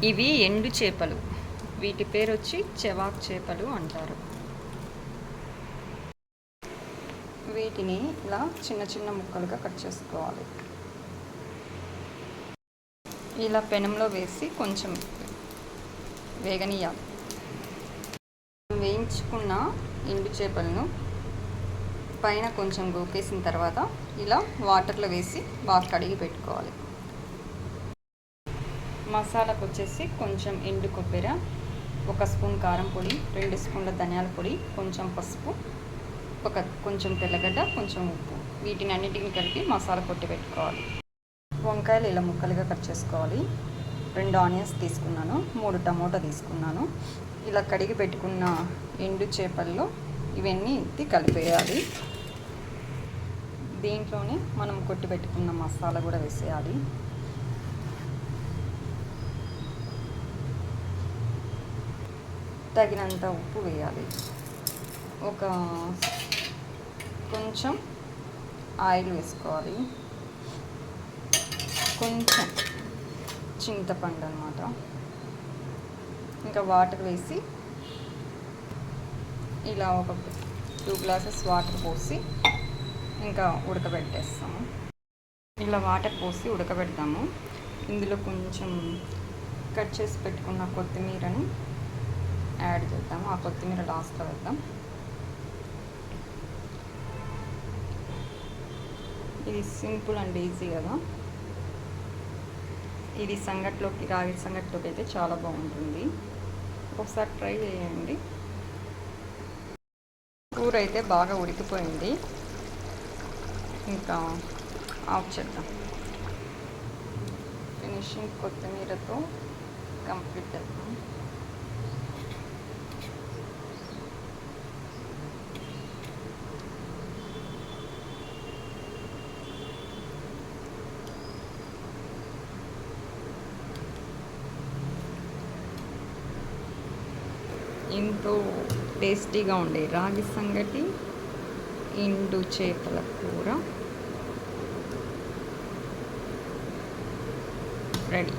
ఇవి ఎండు చేపలు, వీటి పేరు వచ్చి చెవాక్ చేపలు అంటారు. వీటిని ఇలా చిన్న చిన్న ముక్కలుగా కట్ చేసుకోవాలి. ఇలా పెనంలో వేసి కొంచెం వేగనీయాలి. వేయించుకున్న ఎండు చేపలను పైన కొంచెం గోకేసిన తర్వాత ఇలా వాటర్లో వేసి బాగా కడిగి పెట్టుకోవాలి. మసాలాకు వచ్చేసి కొంచెం ఎండు కొబ్బరి, 1 స్పూన్ కారం పొడి, 2 స్పూన్ల ధనియాల పొడి, కొంచెం పసుపు, కొంచెం తెల్లగడ్డ, కొంచెం ఉప్పు, వీటిని అన్నిటిని కలిపి మసాలా కొట్టి పెట్టుకోవాలి. వంకాయలు ఇలా ముక్కలుగా కట్ చేసుకోవాలి. 2 ఆనియన్స్ తీసుకున్నాను, 3 టమోటా తీసుకున్నాను. ఇలా కడిగి పెట్టుకున్న ఎండు చేపల్లో ఇవన్నీ కలిపేయాలి. దీంట్లోనే మనం కొట్టి పెట్టుకున్న మసాలా కూడా వేసేయాలి. తగినంత ఉప్పు వేయాలి. కొంచెం ఆయిల్ వేసుకోవాలి. కొంచెం చింతపండు అన్నమాట. ఇంకా వాటర్ వేసి ఇలా 2 గ్లాసెస్ వాటర్ పోసి ఇంకా ఉడకబెట్టేస్తాము. ఇలా వాటర్ పోసి ఉడకబెడతాము. ఇందులో కొంచెం కట్ చేసి పెట్టుకున్న కొత్తిమీరని యాడ్ చేద్దాము. ఆ కొత్తిమీర లాస్ట్లో వేద్దాం. ఇది సింపుల్ అండ్ ఈజీ కదా. ఇది సంగట్లోకి, రాగి సంగట్లోకి అయితే చాలా బాగుంటుంది. ఒకసారి ట్రై చేయండి. కూర అయితే బాగా ఉడికిపోయింది. ఇంకా ఆఫ్ చేద్దాం. ఫినిషింగ్ కొత్తిమీరతో కంప్లీట్ చేద్దాం. ఎంతో టేస్టీగా ఉండే రాగి సంగటి, ఎండు చేపల కూర రెడీ.